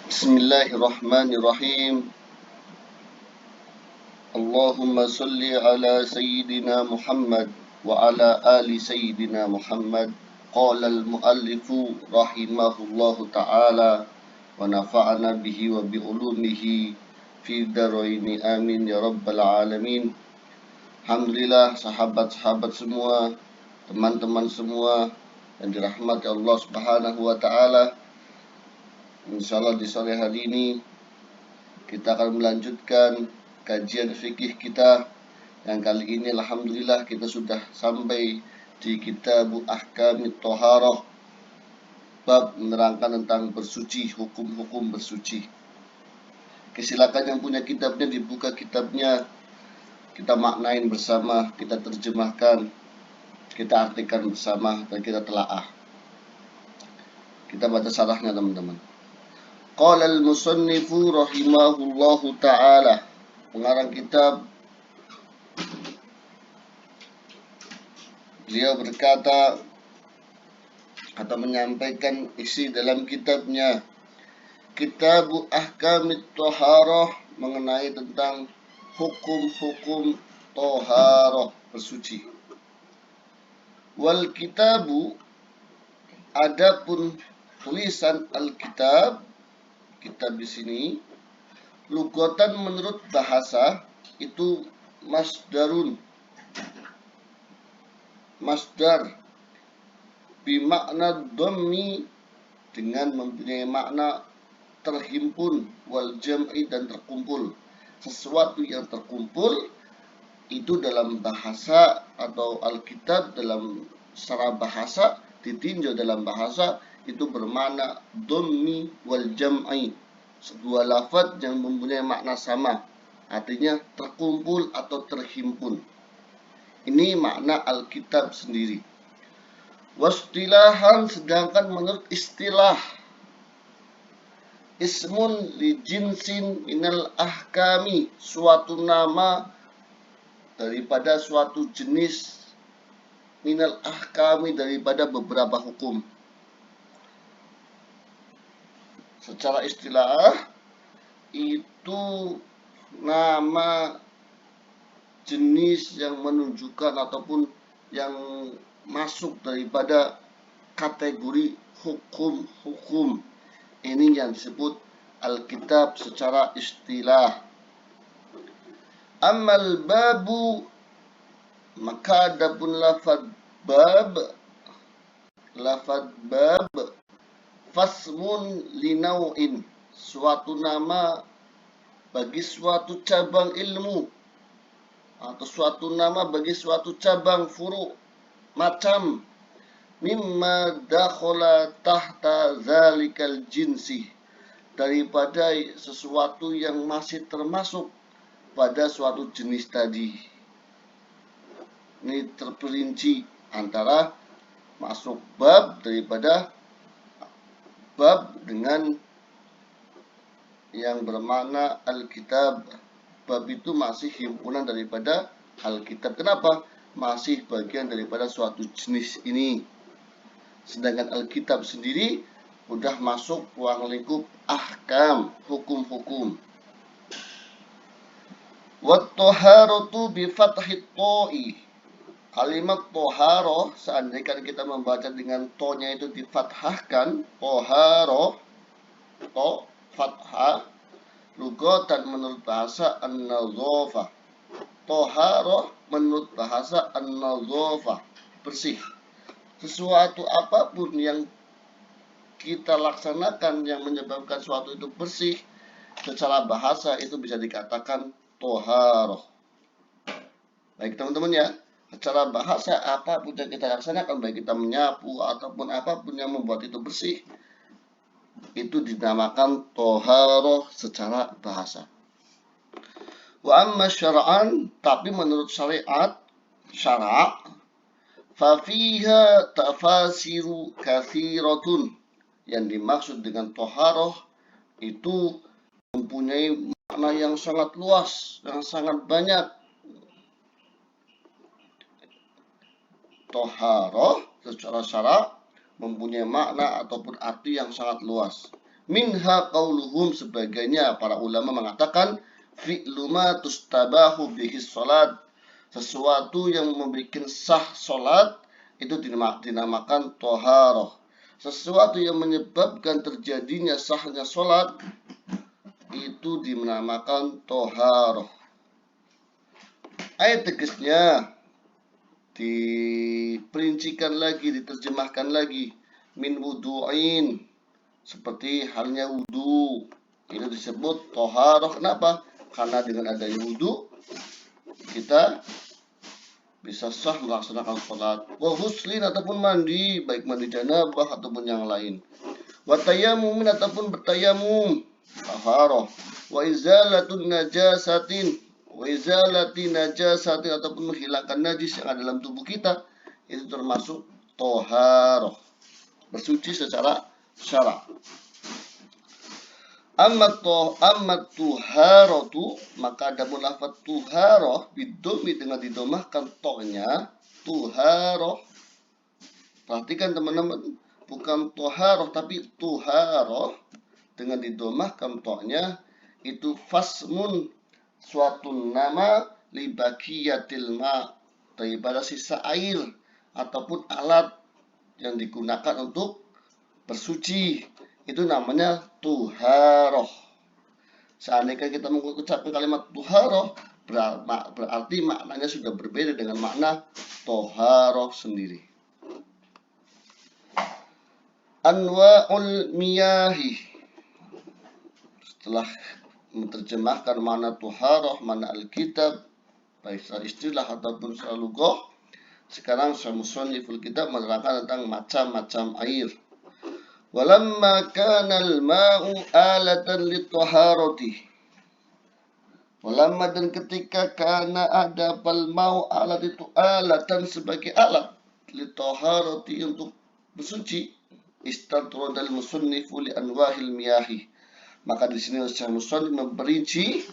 Bismillahirrahmanirrahim. Allahumma salli ala Sayyidina Muhammad wa ala ali Sayyidina Muhammad. Qala al-muallifu rahimahullahu ta'ala wa nafa'ana bihi wa bi ulumihi fi daraini amin ya rabbal alamin. Alhamdulillah, sahabat-sahabat semua, teman-teman semua yang dirahmati Allah Subhanahu wa taala. Insyaallah di sore hari ini kita akan melanjutkan kajian fikih kita yang kali ini alhamdulillah kita sudah sampai di kitab Ahkamit Thaharah, bab menerangkan tentang bersuci, hukum-hukum bersuci. Silakan yang punya kitabnya dibuka kitabnya, kita maknain bersama, kita terjemahkan, kita artikan bersama, dan kita telaah. Kita baca syarahnya teman-teman. Qala al-musannifu rahimahullahu ta'ala, pengarang kitab, beliau berkata atau menyampaikan isi dalam kitabnya Kitab Ahkamit Thaharah, mengenai tentang hukum-hukum Thaharah, bersuci. Wal kitabu, adapun tulisan al-kitab, kitab di sini lugatan menurut bahasa itu masdar bimakna dhammi, dengan mempunyai makna terhimpun, wal jam'i, dan terkumpul. Sesuatu yang terkumpul itu dalam bahasa atau alkitab dalam secara bahasa, ditinjau dalam bahasa itu bermakna dhammi wal jam'i, sebuah lafaz yang mempunyai makna sama, artinya terkumpul atau terhimpun. Ini makna alkitab sendiri. Wastilahan, sedangkan menurut istilah, ismun li jinsin minal ahkami, suatu nama daripada suatu jenis, minal ahkami, daripada beberapa hukum. Secara istilah itu nama jenis yang menunjukkan ataupun yang masuk daripada kategori hukum-hukum. Ini yang disebut alkitab secara istilah. Amal babu, maka adapun lafaz bab, fasmun linau'in, suatu nama bagi suatu cabang ilmu, atau suatu nama bagi suatu cabang furu, macam mimma dakhala tahta zalikal jinsi, daripada sesuatu yang masih termasuk pada suatu jenis tadi. Ini terperinci antara masuk bab daripada bab dengan yang bermakna alkitab. Bab itu masih himpunan daripada alkitab. Kenapa? Masih bagian daripada suatu jenis ini. Sedangkan alkitab sendiri udah masuk ruang lingkup ahkam, hukum-hukum. Wat thaharatu bi fathit ta'i, kalimat toharoh, seandainya kita membaca dengan to-nya itu difathahkan, toharoh, to, fathah, lugatan menurut bahasa an-nadhafah. Toharoh menurut bahasa an-nadhafah, bersih. Sesuatu apapun yang kita laksanakan yang menyebabkan suatu itu bersih, secara bahasa itu bisa dikatakan toharoh. Baik teman-teman ya, secara bahasa apapun yang kita laksanakan, baik kita menyapu ataupun apapun yang membuat itu bersih, itu dinamakan toharoh secara bahasa. Wa amma syara'an, tapi menurut syariat, syara', fafiha tafasiru kathiratun, yang dimaksud dengan toharoh itu mempunyai makna yang sangat luas, yang sangat banyak. Toharoh secara syara' mempunyai makna ataupun arti yang sangat luas. Minha qauluhum, sebagainya para ulama mengatakan fi'lu ma tustabahu bihi salat, sesuatu yang membuat sah salat itu dinamakan toharoh. Sesuatu yang menyebabkan terjadinya sahnya salat itu dinamakan toharoh. Ayat tegasnya diperincikan lagi, diterjemahkan lagi. Min wudu'in, seperti halnya wudu, itu disebut toharoh. Kenapa? Karena dengan adanya wudu kita bisa sah melaksanakan sholat. Wa huslin, ataupun mandi, baik mandi janabah ataupun yang lain. Wa tayamumin, ataupun bertayamum, toharoh. Wa izalatun najasatin, wa izalati najasatin, ataupun menghilangkan najis yang ada dalam tubuh kita, itu termasuk toharoh, bersuci secara syara'. Amma tuharatu, maka adapun lafaz tuharoh bidomi dengan didomahkan tohnya, tuharoh. Perhatikan teman-teman, bukan toharoh tapi tuharoh dengan didomahkan tohnya, itu fasmun, suatu nama libakiyatil ma, daripada sisa air ataupun alat yang digunakan untuk bersuci, itu namanya tuharoh. Seandainya kita mengucapkan kalimat tuharoh, berarti maknanya sudah berbeda dengan makna toharoh sendiri. Anwa'ul miyahi, setelah menerjemahkan makna tuharoh, makna alkitab, baik secara istilah ataupun secara lughah, sekarang musanniful kitab menerangkan tentang macam-macam air. Walamma kana al-ma'u alatan lit-taharati. Walamma, dan ketika kana ada pal-ma'u, alat itu alatan sebagai alat, lit-taharati untuk bersuci, istatrada al-musannifu li anwahil miyahi. Maka di sini Syekh Musannif memperinci,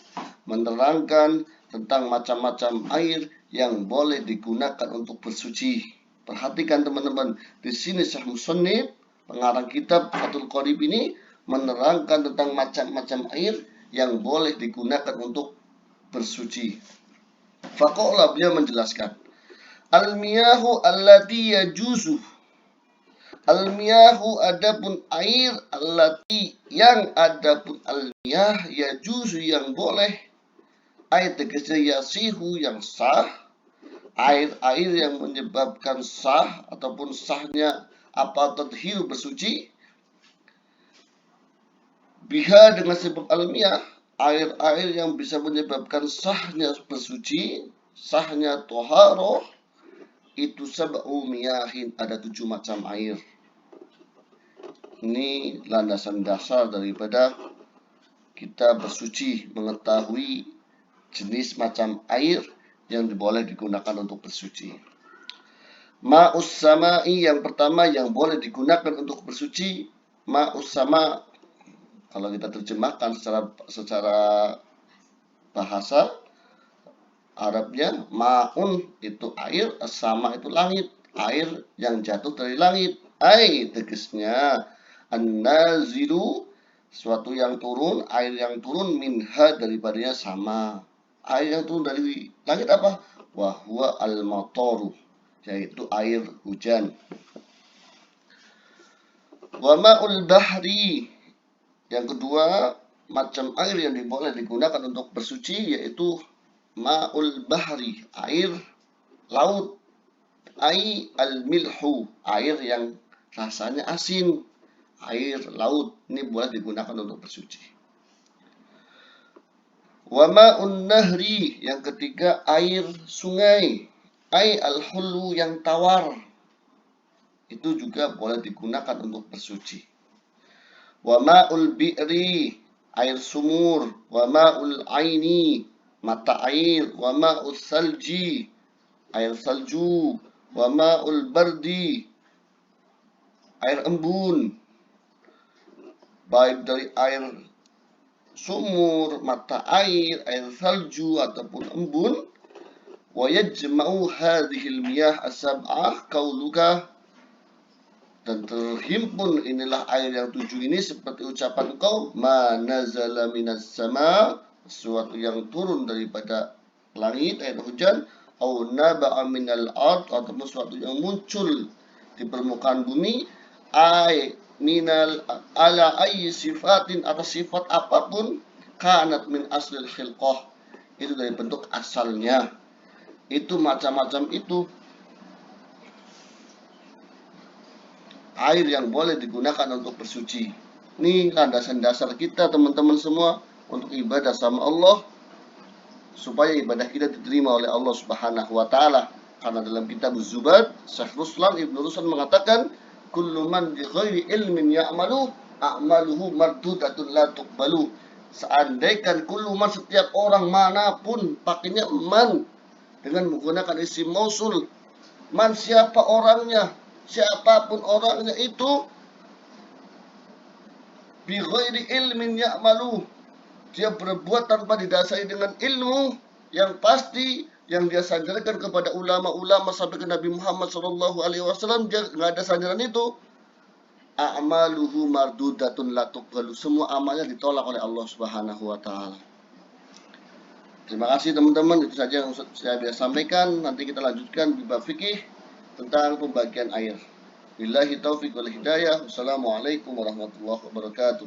menerangkan tentang macam-macam air yang boleh digunakan untuk bersuci. Perhatikan teman-teman, di sini Syekh Musannif, pengarang kitab Fathul Qorib ini, menerangkan tentang macam-macam air yang boleh digunakan untuk bersuci. Faqala, beliau menjelaskan, al-miyahu allati yajuzu, al-miyahu, adapun air, allati, yang, adapun al-miyah, yajuzu, yang boleh, air tegasnya yasihu, yang sah, air-air yang menyebabkan sah ataupun sahnya apa tadhir, bersuci, biha, dengan sebab almiyah, air-air yang bisa menyebabkan sahnya bersuci, sahnya toharoh, itu sab'u miyahin, ada 7 macam air. Ini landasan dasar daripada kita bersuci, mengetahui jenis macam air yang boleh digunakan untuk bersuci. Ma'us sama'i, yang pertama yang boleh digunakan untuk bersuci, ma'us sama, kalau kita terjemahkan secara bahasa Arabnya, ma'un itu air, as-sama itu langit, air yang jatuh dari langit. Ai, tegasnya an-nazilu, suatu yang turun, air yang turun, minha, daripadanya sama. Air yang turun dari langit apa? Wa huwa al-mataru, yaitu air hujan. Wa ma'ul bahri, yang kedua macam air yang boleh digunakan untuk bersuci, yaitu ma'ul bahri, air laut. Ai al-milhu, air yang rasanya asin, air laut, ini boleh digunakan untuk bersuci. Wa ma'un nahri, yang ketiga air sungai, ai al-hulu, yang tawar, itu juga boleh digunakan untuk bersuci. Wa ma'ul bi'ri, air sumur. Wa ma'ul aini, mata air. Wa ma'ul salji, air salju. Wa ma'ul bardi, air embun, baik dari air sumur, mata air, air salju ataupun embun. Wa yajma'u hadhil miyah as-sab'ah qauluka, dan terhimpun inilah air yang 7 ini seperti ucapan kau ma nazala minas sama, sesuatu yang turun daripada langit air hujan, au naba'a minal ard, ataupun sesuatu yang muncul di permukaan bumi, ay minal ala ayyi sifatin, atas sifat apapun, kanat min aslil khilqah, itu dari bentuk asalnya. Itu macam-macam itu air yang boleh digunakan untuk bersuci. Ini landasan dasar kita teman-teman semua untuk ibadah sama Allah, supaya ibadah kita diterima oleh Allah Subhanahu wa taala. Karena dalam kitab Zubat, Syekh Ruslan Ibnu Ruslan mengatakan, kullu man bi ghairi ilmin ya'malu a'maluhu mardudatun la tuqbalu. Seandainya kullu man, setiap orang manapun, pakainya man dengan menggunakan isim mausul. Man siapa orangnya? Siapapun orangnya itu, bi ghairi ilmin ya'malu, dia berbuat tanpa didasari dengan ilmu yang pasti, yang dia sandarkan kepada ulama-ulama sampai ke Nabi Muhammad SAW, dia nggak ada sandaran itu. A'maluhu mardudatun la tuqbalu, semua amalnya ditolak oleh Allah Subhanahu wa taala. Terima kasih teman-teman, itu saja yang saya bisa sampaikan. Nanti kita lanjutkan di bab fikih tentang pembagian air. Billahi taufiq wal hidayah. Wassalamualaikum warahmatullahi wabarakatuh.